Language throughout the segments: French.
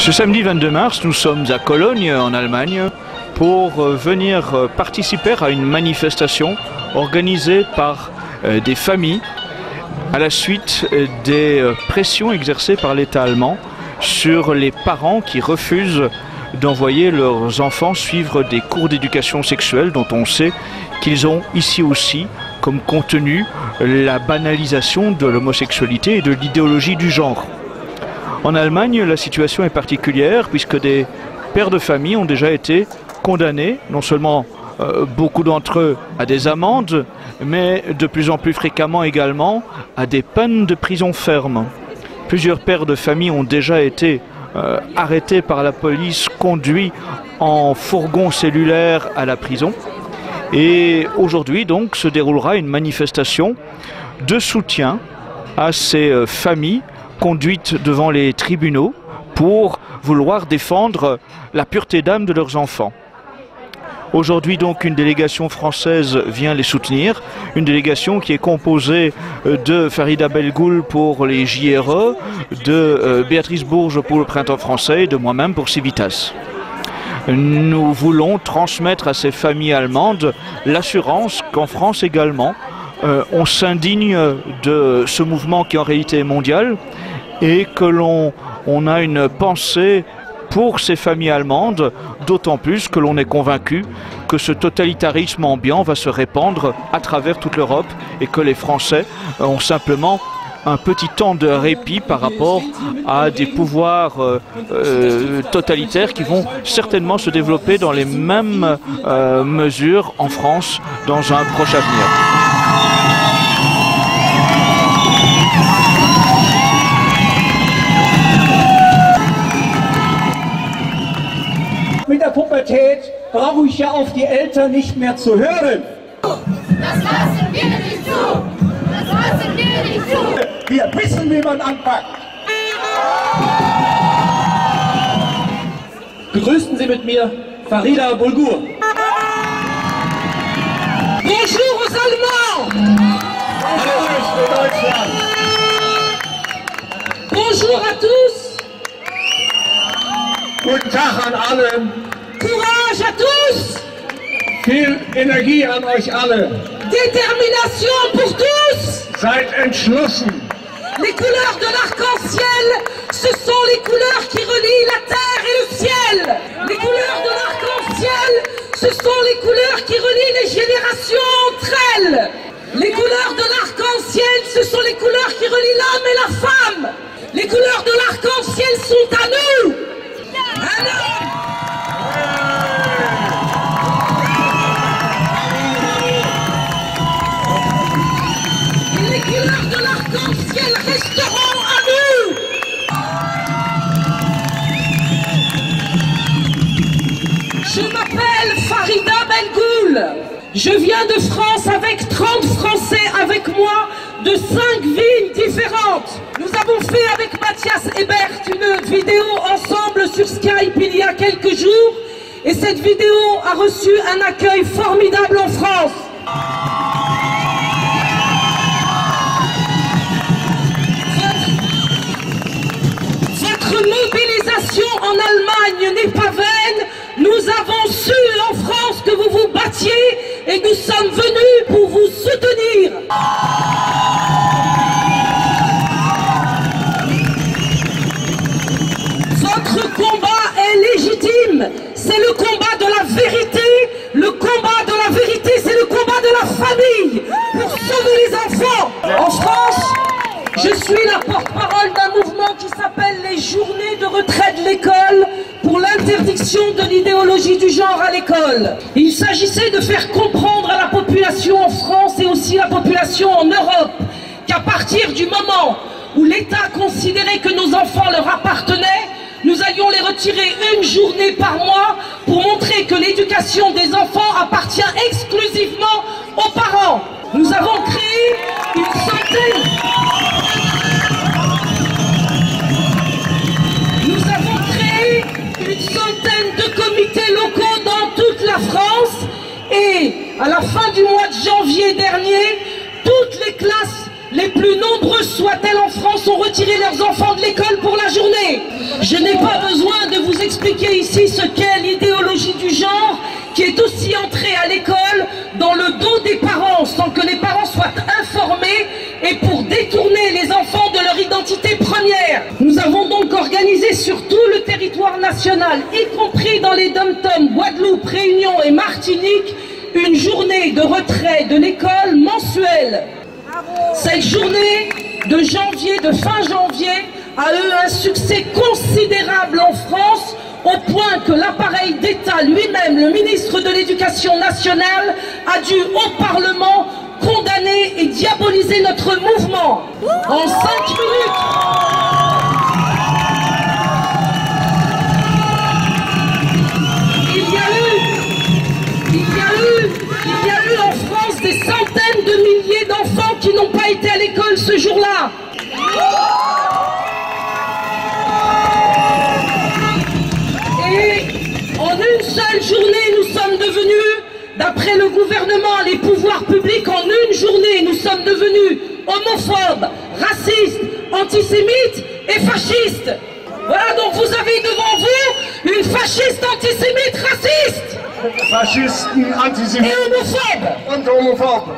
Ce samedi 22 mars, nous sommes à Cologne, en Allemagne, pour venir participer à une manifestation organisée par des familles à la suite des pressions exercées par l'État allemand sur les parents qui refusent d'envoyer leurs enfants suivre des cours d'éducation sexuelle dont on sait qu'ils ont ici aussi comme contenu la banalisation de l'homosexualité et de l'idéologie du genre. En Allemagne, la situation est particulière puisque des pères de famille ont déjà été condamnés, non seulement beaucoup d'entre eux à des amendes, mais de plus en plus fréquemment également à des peines de prison ferme. Plusieurs pères de famille ont déjà été arrêtés par la police, conduits en fourgon cellulaire à la prison. Et aujourd'hui donc se déroulera une manifestation de soutien à ces familles conduites devant les tribunaux pour vouloir défendre la pureté d'âme de leurs enfants. Aujourd'hui donc une délégation française vient les soutenir, une délégation qui est composée de Farida Belgoul pour les JRE, de Béatrice Bourges pour le Printemps français et de moi-même pour Civitas. Nous voulons transmettre à ces familles allemandes l'assurance qu'en France également, on s'indigne de ce mouvement qui en réalité est mondial et que l'on a une pensée pour ces familles allemandes, d'autant plus que l'on est convaincu que ce totalitarisme ambiant va se répandre à travers toute l'Europe et que les Français ont simplement un petit temps de répit par rapport à des pouvoirs totalitaires qui vont certainement se développer dans les mêmes mesures en France dans un proche avenir. Mit der Pubertät brauche ich ja auf die Eltern nicht mehr zu hören. Das lassen wir nicht zu! Das lassen wir nicht zu! Wir wissen, wie man anpackt. Begrüßen Sie mit mir Farida Belgoul. Bonjour aux Allemands! Grüß für Deutschland. Bonjour à tous! Guten Tag an alle. Courage à tous! Viel Energie an euch alle. Détermination pour tous! Seid entschlossen. Les couleurs de l'arc-en-ciel, ce sont les couleurs qui relient la terre et le ciel! Les couleurs de l'arc-en-ciel, ce sont les couleurs qui relient les générations entre elles! Les couleurs de l'arc-en-ciel, ce sont les couleurs qui relient l'homme et la femme! Les couleurs de l'arc-en-ciel sont à nous! À nous! Les couleurs de l'arc-en-ciel resteront à nous. Je m'appelle Farida Belgoul. Je viens de France avec 30 Français avec moi de 5 villes différentes. Nous avons fait avec Mathias Ebert une vidéo ensemble sur Skype il y a quelques jours et cette vidéo a reçu un accueil formidable en France. Votre mobilisation en Allemagne n'est pas vaine. Nous avons su en France que vous vous battiez et nous sommes venus pour vous soutenir. Votre combat est légitime. C'est le combat de la vérité. Le combat de la vérité, c'est le combat de la famille pour sauver les enfants. En France, je suis la porte-parole d'un mouvement qui s'appelle les Journées de retrait de l'école pour l'interdiction de l'idéologie du genre à l'école. Il s'agissait de faire comprendre à la population en France et aussi la population en Europe qu'à partir du moment où l'État considérait que nos enfants leur appartenaient, nous allions les retirer une journée par mois pour montrer que l'éducation des enfants appartient exclusivement aux parents. Nous avons créé une centaine... de comités locaux dans toute la France et à la fin du mois de janvier dernier, toutes les classes les plus nombreuses soient-elles en France ont retiré leurs enfants de l'école pour la journée. Je n'ai pas besoin expliquer ici ce qu'est l'idéologie du genre, qui est aussi entrée à l'école dans le dos des parents, sans que les parents soient informés, et pour détourner les enfants de leur identité première. Nous avons donc organisé sur tout le territoire national, y compris dans les dom-toms, Guadeloupe, Réunion et Martinique, une journée de retrait de l'école mensuelle. Cette journée de janvier, de fin janvier, a eu un succès considérable en France, au point que l'appareil d'État lui-même, le ministre de l'Éducation nationale, a dû au Parlement condamner et diaboliser notre mouvement. En 5 minutes, il y a eu en France des centaines de milliers d'enfants qui n'ont pas été à l'école ce jour-là. Et en une seule journée, nous sommes devenus, d'après le gouvernement, les pouvoirs publics, en une journée, nous sommes devenus homophobes, racistes, antisémites et fascistes. Voilà, donc vous avez devant vous une fasciste, antisémite, raciste. Faschisten, Antisemiten und homophobe.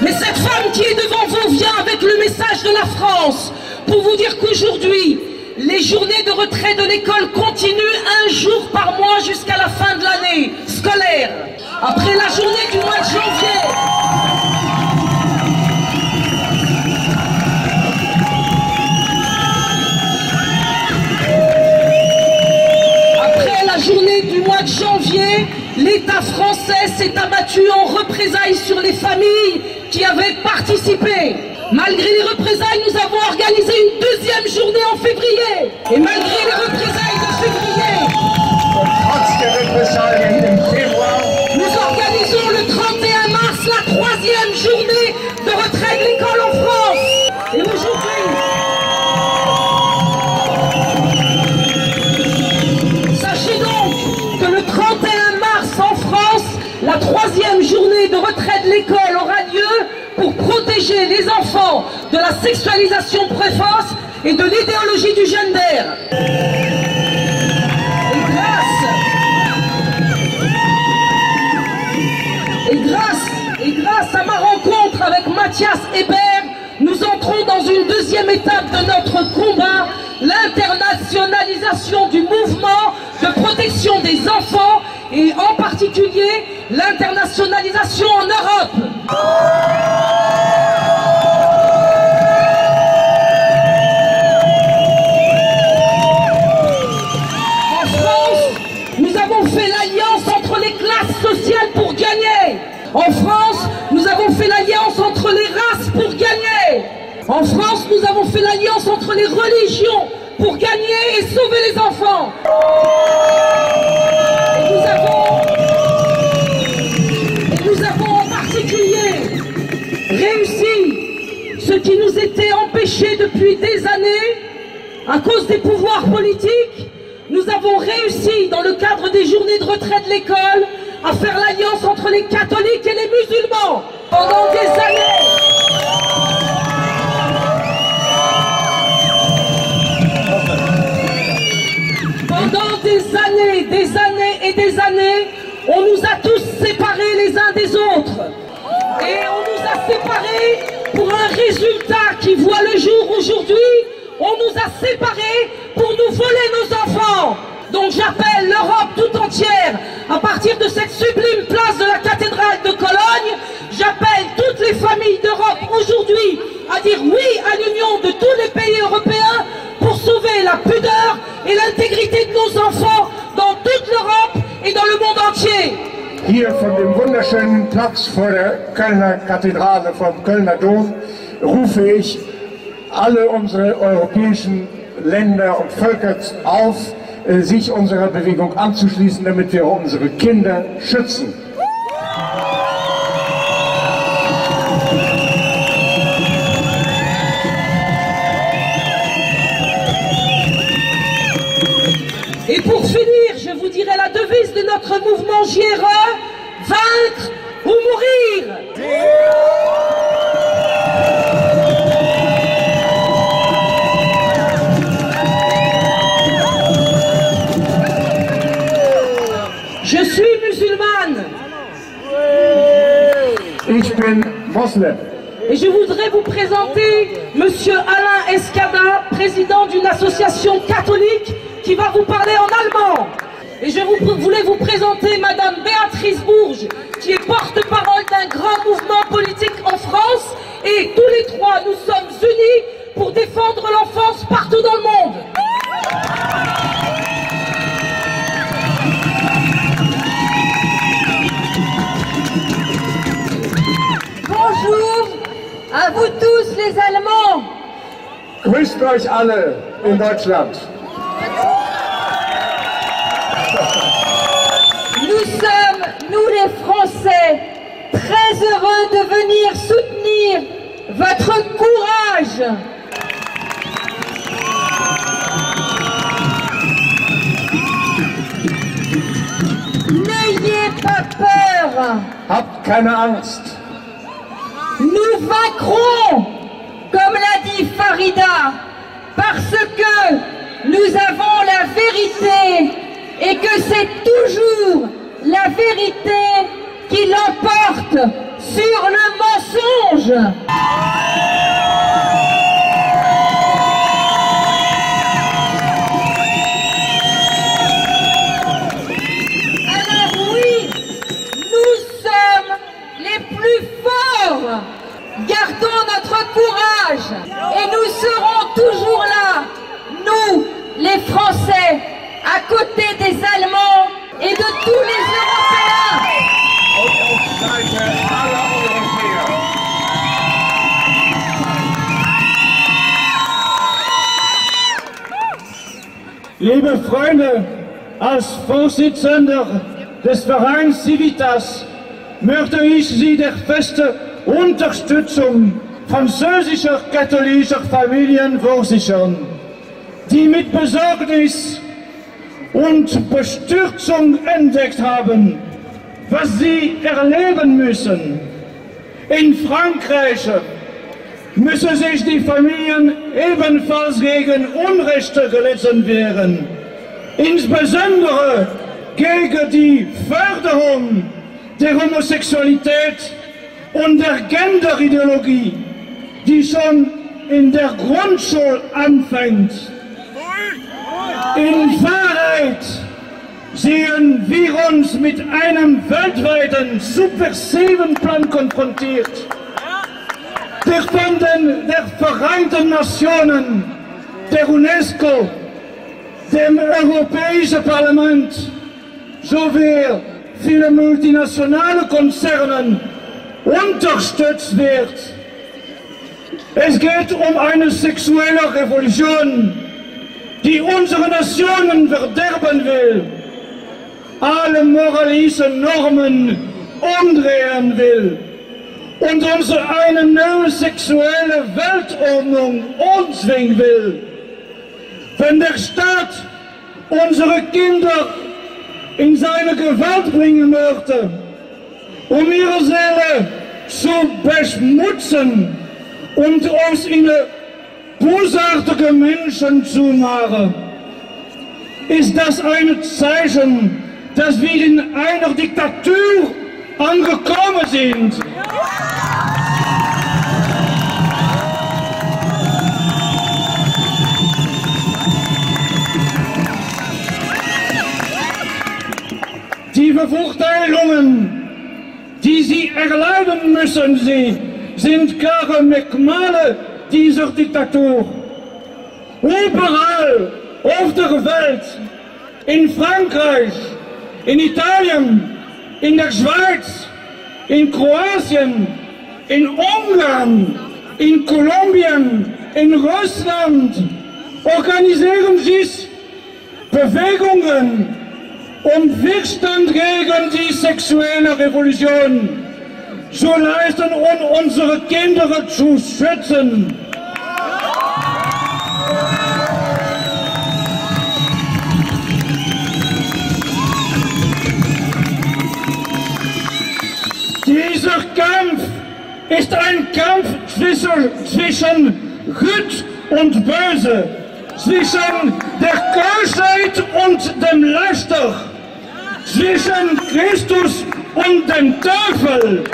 Mais cette femme qui est devant vous vient avec le message de la France pour vous dire qu'aujourd'hui, les journées de retrait de l'école continuent un jour par mois jusqu'à la fin de l'année scolaire. Après la journée du mois de janvier. Après la journée du mois de janvier, l'État français s'est abattu en représailles sur les familles qui avaient participé. Malgré les représailles, nous avons organisé une deuxième journée en février. Et malgré les représailles de février, nous organisons le 31 mars la 3e journée de retrait de l'école en France. Et aujourd'hui, sachez donc que le 31 mars en France, la 3e journée de retrait de l'école aura lieu pour protéger les enfants de la sexualisation précoce et de l'idéologie du gender. Et grâce à ma rencontre avec Mathias Hébert, nous entrons dans une deuxième étape de notre combat, l'internationalisation du mouvement de protection des enfants et en particulier l'internationalisation en Europe. En France, nous avons fait l'alliance entre les classes sociales pour gagner. En France, nous avons fait l'alliance entre les races pour gagner. En France, nous avons fait l'alliance entre les religions pour gagner et sauver les enfants. Et nous avons en particulier réussi ce qui nous était empêché depuis des années à cause des pouvoirs politiques. Nous avons réussi, dans le cadre des journées de retrait de l'école, à faire l'alliance entre les catholiques et les musulmans pendant des années. Pendant des années et des années, on nous a tous séparés les uns des autres. Et on nous a séparés pour un résultat qui voit le jour aujourd'hui. On nous a séparés pour nous voler nos enfants. Donc j'appelle l'Europe tout entière, à partir de cette sublime place de la cathédrale de Cologne, j'appelle toutes les familles d'Europe aujourd'hui à dire oui à l'union de tous les pays européens pour sauver la pudeur et l'intégrité de nos enfants dans toute l'Europe et dans le monde entier. Hier von dem wunderschönen Platz vor der Kölner Kathedrale vom Kölner Dom rufe ich alle unsere europäischen Länder und Völker auf, sich unserer Bewegung anzuschließen, damit wir unsere Kinder schützen. Et pour finir, je vous dirai la devise de notre mouvement JRE, vaincre ou mourir. Muslim. Et je voudrais vous présenter Monsieur Alain Escada, président d'une association catholique qui va vous parler en allemand. Et je voulais vous présenter Madame Béatrice Bourges, qui est porte-parole d'un grand mouvement politique en France. Et tous les trois, nous sommes unis pour défendre l'enfance partout dans le monde. Bonjour à vous tous les Allemands. Grüßt euch alle in Deutschland. Nous sommes, nous les Français, très heureux de venir soutenir votre courage. N'ayez pas peur. Habt keine Angst. Nous vaincrons, comme l'a dit Farida, parce que nous avons la vérité et que c'est toujours la vérité qui l'emporte sur le mensonge. Alors oui, nous sommes les plus forts. Gardons notre courage et nous serons toujours là, nous, les Français, à côté des Allemands et de tous les Européens. Liebe Freunde, als Vorsitzender des Vereins Civitas möchte ich Sie der festen Unterstützung französischer katholischer Familien versichern, die mit Besorgnis und Bestürzung entdeckt haben, was sie erleben müssen. In Frankreich müssen sich die Familien ebenfalls gegen Unrechte gelitten wehren, insbesondere gegen die Förderung der Homosexualität und der Genderideologie, die schon in der Grundschule anfängt. In Wahrheit sehen wir uns mit einem weltweiten subversiven Plan konfrontiert, der von der Vereinten Nationen, der UNESCO, dem Europäischen Parlament sowie vielen multinationalen Konzernen unterstützt wird. Es geht um eine sexuelle Revolution, die unsere Nationen verderben will, alle moralischen Normen umdrehen will und uns eine neue sexuelle Weltordnung umzwingen will. Wenn der Staat unsere Kinder in seine Gewalt bringen möchte, um ihre Seele zu beschmutzen und uns in bösartige Menschen zu machen, ist das ein Zeichen, dass wir in einer Diktatur angekommen sind. Die Verurteilungen, die Sie erleiden müssen, sind klare Merkmale dieser Diktatur. Überall auf der Welt, in Frankreich, in Italien, in der Schweiz, in Kroatien, in Ungarn, in Kolumbien, in Russland organisieren sich Bewegungen um Widerstand gegen die sexuelle Revolution zu leisten und unsere Kinder zu schützen. Dieser Kampf ist ein Kampf zwischen Gut und Böse, zwischen der Keuschheit und dem Laster, zwischen Christus und dem Teufel.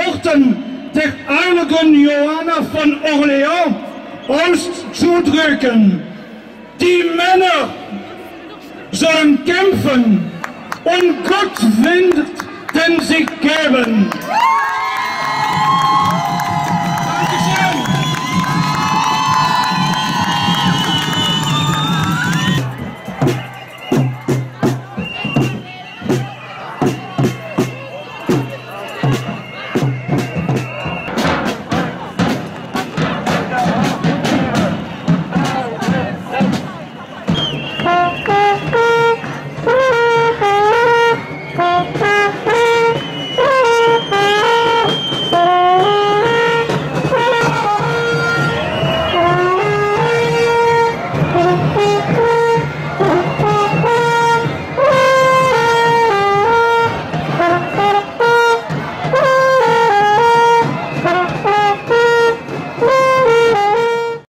Worten der heiligen Johanna von Orleans auszudrücken. Die Männer sollen kämpfen und Gott wird den Sieg geben.